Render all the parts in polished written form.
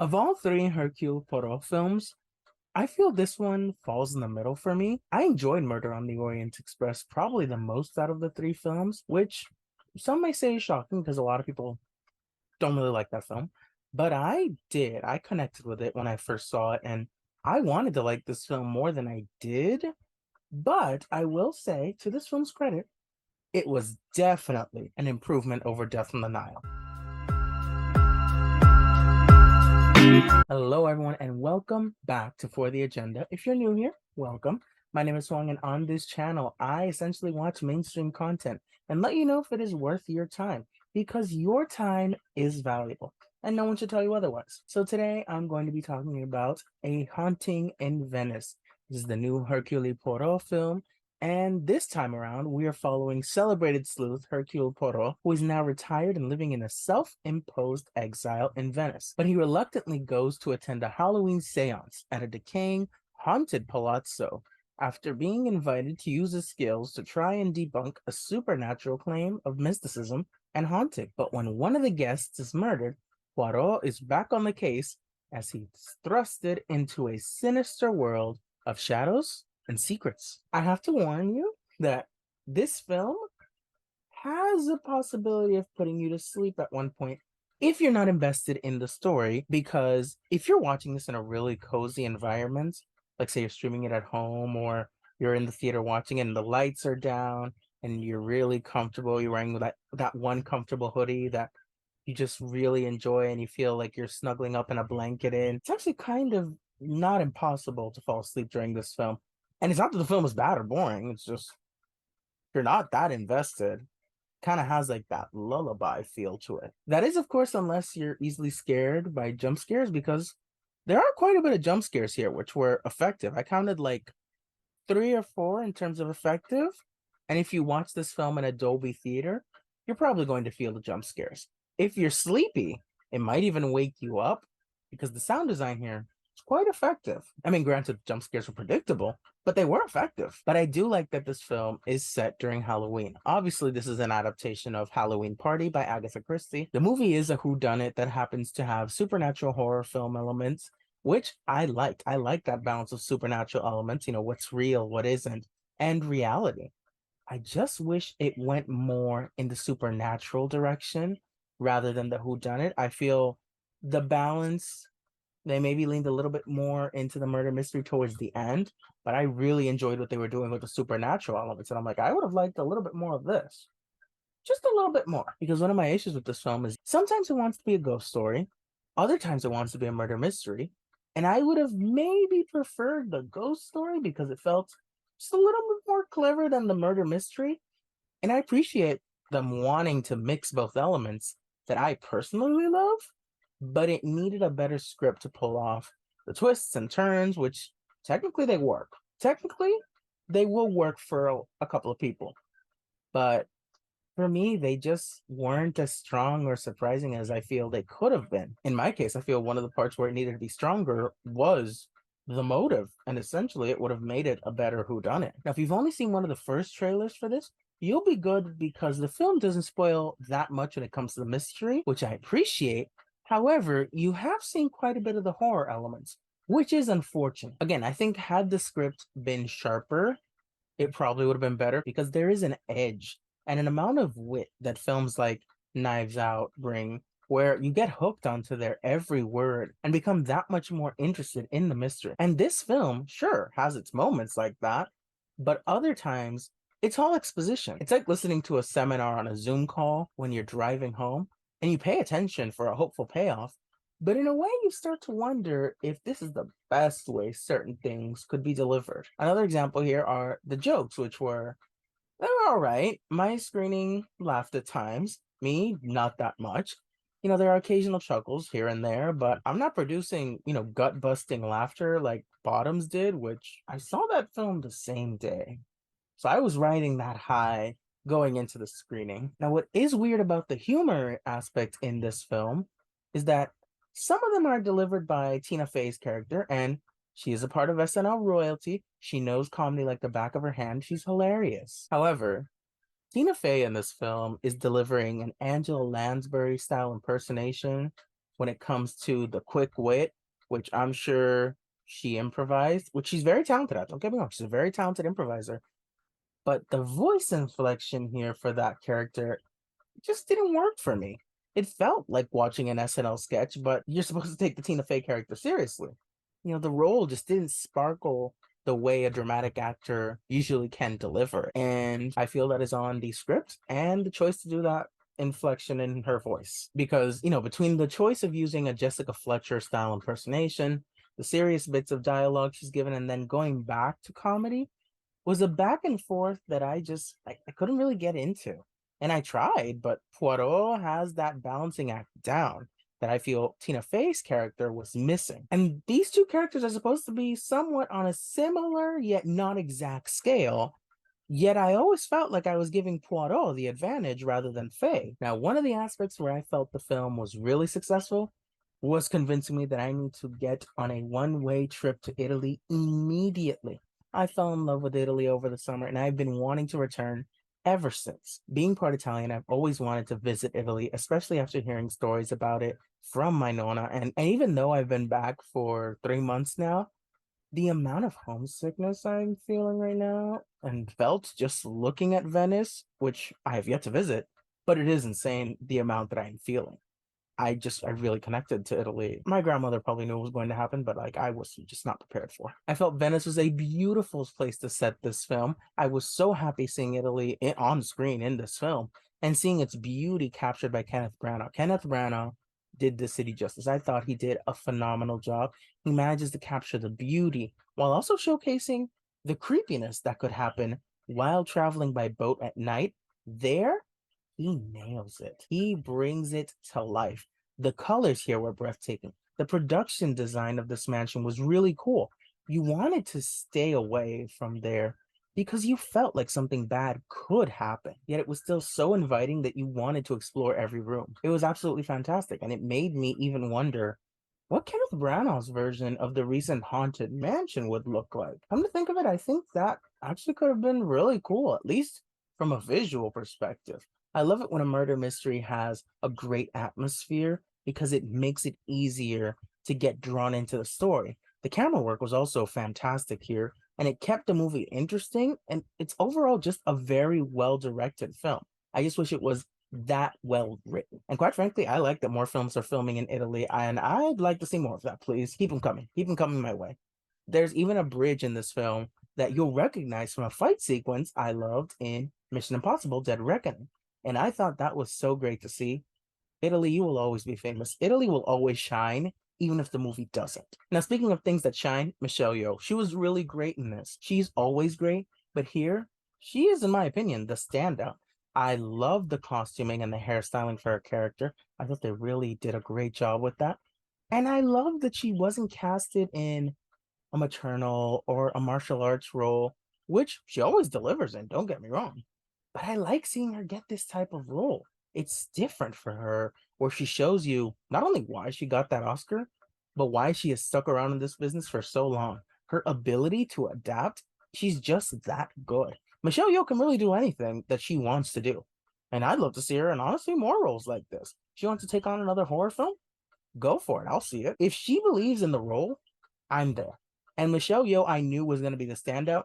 Of all three Hercule Poirot films, I feel this one falls in the middle for me. I enjoyed Murder on the Orient Express probably the most out of the three films, which some may say is shocking because a lot of people don't really like that film. But I did. I connected with it when I first saw it, and I wanted to like this film more than I did. But I will say, to this film's credit, it was definitely an improvement over Death on the Nile. Hello, everyone, and welcome back to For the Agenda. If you're new here, welcome. My name is Huang, and on this channel, I essentially watch mainstream content and let you know if it is worth your time because your time is valuable and no one should tell you otherwise. So today, I'm going to be talking about A Haunting in Venice. This is the new Hercule Poirot film. And this time around, we are following celebrated sleuth Hercule Poirot, who is now retired and living in a self-imposed exile in Venice. But he reluctantly goes to attend a Halloween seance at a decaying, haunted palazzo after being invited to use his skills to try and debunk a supernatural claim of mysticism and haunting. But when one of the guests is murdered, Poirot is back on the case as he's thrusted into a sinister world of shadows and secrets. I have to warn you that this film has a possibility of putting you to sleep at one point if you're not invested in the story, because if you're watching this in a really cozy environment, like say you're streaming it at home or you're in the theater watching it and the lights are down and you're really comfortable, you're wearing that one comfortable hoodie that you just really enjoy and you feel like you're snuggling up in a blanket in, it's actually kind of not impossible to fall asleep during this film. And it's not that the film is bad or boring. It's just if you're not that invested, kind of has like that lullaby feel to it. That is, of course, unless you're easily scared by jump scares, because there are quite a bit of jump scares here, which were effective. I counted like three or four in terms of effective. And if you watch this film in a Dolby theater, you're probably going to feel the jump scares. If you're sleepy, it might even wake you up because the sound design here is quite effective. I mean, granted, jump scares were predictable, but they were effective. But I do like that this film is set during Halloween. Obviously, this is an adaptation of Halloween Party by Agatha Christie. The movie is a whodunit that happens to have supernatural horror film elements, which I liked. I like that balance of supernatural elements, what's real, what isn't, and reality. I just wish it went more in the supernatural direction rather than the whodunit. I feel the balance, they maybe leaned a little bit more into the murder mystery towards the end, but I really enjoyed what they were doing with the supernatural elements. And I'm like, I would have liked a little bit more of this. Just a little bit more. Because one of my issues with this film is sometimes it wants to be a ghost story, other times it wants to be a murder mystery. And I would have maybe preferred the ghost story because it felt just a little bit more clever than the murder mystery. And I appreciate them wanting to mix both elements that I personally love, but it needed a better script to pull off the twists and turns, which technically they work. Technically, they will work for a couple of people. But for me, they just weren't as strong or surprising as I feel they could have been. In my case, I feel one of the parts where it needed to be stronger was the motive, and essentially it would have made it a better whodunit. Now, if you've only seen one of the first trailers for this, you'll be good because the film doesn't spoil that much when it comes to the mystery, which I appreciate. However, you have seen quite a bit of the horror elements, which is unfortunate. Again, I think had the script been sharper, it probably would have been better because there is an edge and an amount of wit that films like Knives Out bring, where you get hooked onto their every word and become that much more interested in the mystery. And this film, sure, has its moments like that, but other times it's all exposition. It's like listening to a seminar on a Zoom call when you're driving home and you pay attention for a hopeful payoff. But in a way, you start to wonder if this is the best way certain things could be delivered. Another example here are the jokes, which they were all right. My screening laughed at times. Me, not that much. There are occasional chuckles here and there, but I'm not producing, gut busting laughter like Bottoms did, which I saw that film the same day. So I was riding that high going into the screening. Now, what is weird about the humor aspect in this film is that some of them are delivered by Tina Fey's character, and she is a part of SNL royalty. She knows comedy like the back of her hand. She's hilarious. However, Tina Fey in this film is delivering an Angela Lansbury style impersonation, when it comes to the quick wit, which I'm sure she improvised, which she's very talented at. Don't get me wrong, she's a very talented improviser. But the voice inflection here for that character just didn't work for me. It felt like watching an SNL sketch, but you're supposed to take the Tina Fey character seriously. The role just didn't sparkle the way a dramatic actor usually can deliver. And I feel that is on the script and the choice to do that inflection in her voice. Because, between the choice of using a Jessica Fletcher style impersonation, the serious bits of dialogue she's given, and then going back to comedy, was a back and forth that I couldn't really get into. And I tried, but Poirot has that balancing act down that I feel Tina Fey's character was missing. And these two characters are supposed to be somewhat on a similar yet not exact scale. Yet I always felt like I was giving Poirot the advantage rather than Fey. Now, one of the aspects where I felt the film was really successful was convincing me that I need to get on a one-way trip to Italy immediately. I fell in love with Italy over the summer, and I've been wanting to return ever since. Being part Italian, I've always wanted to visit Italy, especially after hearing stories about it from my nonna. And even though I've been back for 3 months now, the amount of homesickness I'm feeling right now and felt just looking at Venice, which I have yet to visit, but it is insane the amount that I'm feeling. I really connected to Italy. My grandmother probably knew it was going to happen, but I was just not prepared for. I felt Venice was a beautiful place to set this film. I was so happy seeing Italy on screen in this film and seeing its beauty captured by Kenneth Branagh. Kenneth Branagh did the city justice. I thought he did a phenomenal job. He manages to capture the beauty while also showcasing the creepiness that could happen while traveling by boat at night. There, he nails it. He brings it to life. The colors here were breathtaking. The production design of this mansion was really cool. You wanted to stay away from there because you felt like something bad could happen, yet it was still so inviting that you wanted to explore every room. It was absolutely fantastic, and it made me even wonder what Kenneth Branagh's version of the recent Haunted Mansion would look like. Come to think of it, I think that actually could have been really cool, at least from a visual perspective. I love it when a murder mystery has a great atmosphere because it makes it easier to get drawn into the story. The camera work was also fantastic here, and it kept the movie interesting, and it's overall just a very well-directed film. I just wish it was that well written. And quite frankly, I like that more films are filming in Italy, and I'd like to see more of that, please. Keep them coming. Keep them coming my way. There's even a bridge in this film that you'll recognize from a fight sequence I loved in Mission Impossible: Dead Reckoning. And I thought that was so great to see. Italy, you will always be famous. Italy will always shine, even if the movie doesn't. Now, speaking of things that shine, Michelle Yeoh, she was really great in this. She's always great, but here, she is, in my opinion, the standout. I love the costuming and the hairstyling for her character. I thought they really did a great job with that. And I love that she wasn't casted in a maternal or a martial arts role, which she always delivers in, don't get me wrong. But I like seeing her get this type of role. It's different for her, where she shows you not only why she got that Oscar, but why she has stuck around in this business for so long. Her ability to adapt, she's just that good. Michelle Yeoh can really do anything that she wants to do. And I'd love to see her in honestly more roles like this. She wants to take on another horror film? Go for it. I'll see it. If she believes in the role, I'm there. And Michelle Yeoh, I knew was going to be the standout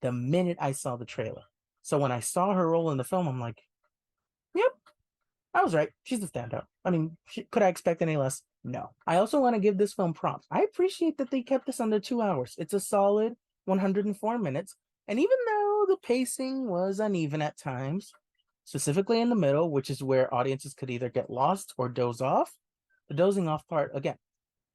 the minute I saw the trailer. So when I saw her role in the film, I'm like, yep, I was right. She's the standout. I mean, could I expect any less? No. I also want to give this film props. I appreciate that they kept this under 2 hours. It's a solid 104 minutes. And even though the pacing was uneven at times, specifically in the middle, which is where audiences could either get lost or doze off, the dozing off part, again,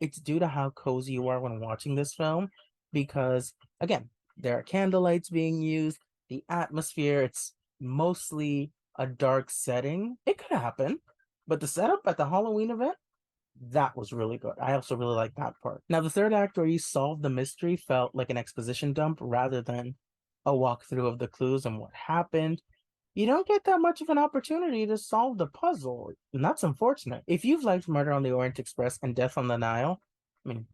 it's due to how cozy you are when watching this film because, again, there are candlelights being used, the atmosphere, it's mostly a dark setting. It could happen, but the setup at the Halloween event, that was really good. I also really like that part. Now, the third act where you solve the mystery felt like an exposition dump rather than a walkthrough of the clues and what happened. You don't get that much of an opportunity to solve the puzzle, and that's unfortunate. If you've liked Murder on the Orient Express and Death on the Nile, I mean,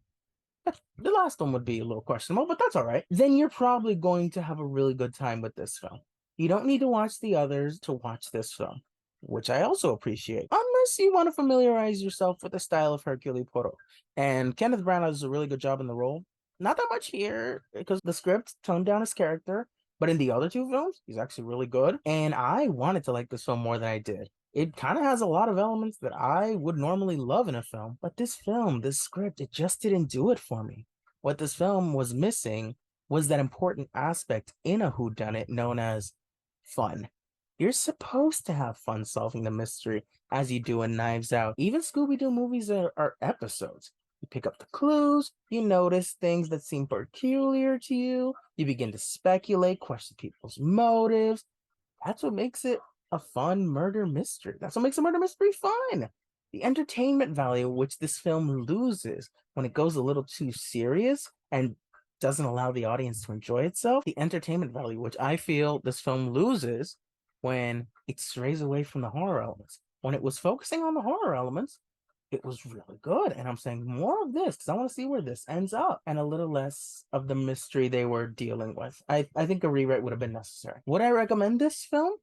the last one would be a little questionable, but that's all right. Then you're probably going to have a really good time with this film. You don't need to watch the others to watch this film, which I also appreciate. Unless First, you want to familiarize yourself with the style of Hercule Poirot. And Kenneth Branagh does a really good job in the role. Not that much here, because the script toned down his character, but in the other two films, he's actually really good. And I wanted to like this film more than I did. It kind of has a lot of elements that I would normally love in a film, but this film, this script, it just didn't do it for me. What this film was missing was that important aspect in a whodunit known as fun. You're supposed to have fun solving the mystery as you do in Knives Out. Even Scooby Doo movies are episodes. You pick up the clues, you notice things that seem peculiar to you, you begin to speculate, question people's motives. That's what makes it a fun murder mystery. That's what makes a murder mystery fun. The entertainment value which this film loses when it goes a little too serious and doesn't allow the audience to enjoy itself, the entertainment value which I feel this film loses when it strays away from the horror elements. When it was focusing on the horror elements, it was really good. And I'm saying more of this because I want to see where this ends up and a little less of the mystery they were dealing with. I think a rewrite would have been necessary. Would I recommend this film?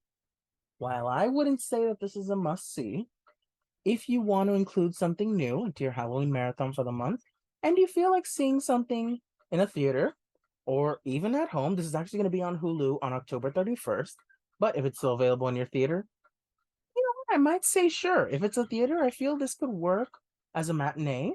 While I wouldn't say that this is a must-see, if you want to include something new into your Halloween marathon for the month, and you feel like seeing something in a theater or even at home, this is actually going to be on Hulu on October 31st. But if it's still available in your theater, you know what? I might say sure. If it's a theater, I feel this could work as a matinee.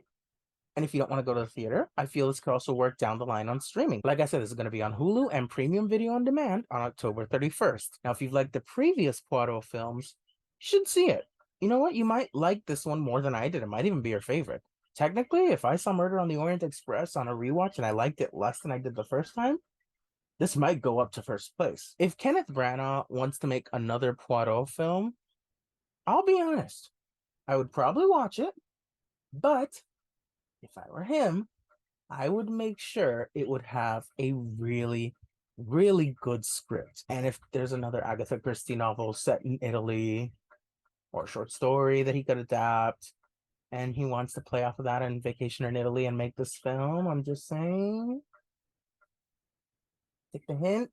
And if you don't want to go to the theater, I feel this could also work down the line on streaming. Like I said, this is going to be on Hulu and Premium Video on Demand on October 31st. Now, if you've liked the previous Poirot films, you should see it. You know what? You might like this one more than I did. It might even be your favorite. Technically, if I saw Murder on the Orient Express on a rewatch and I liked it less than I did the first time, this might go up to first place. If Kenneth Branagh wants to make another Poirot film, I'll be honest, I would probably watch it, but if I were him, I would make sure it would have a really, really good script. And if there's another Agatha Christie novel set in Italy or a short story that he could adapt, and he wants to play off of that in Vacation in Italy and make this film, I'm just saying, take the hint,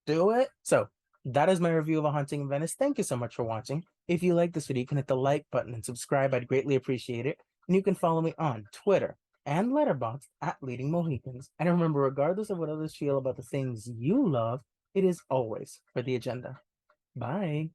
do it. So that is my review of A Haunting in Venice. Thank you so much for watching. If you like this video, you can hit the like button and subscribe. I'd greatly appreciate it. And you can follow me on Twitter and Letterboxd at Leading Mohicans. And remember, regardless of what others feel about the things you love, it is always for the agenda. Bye.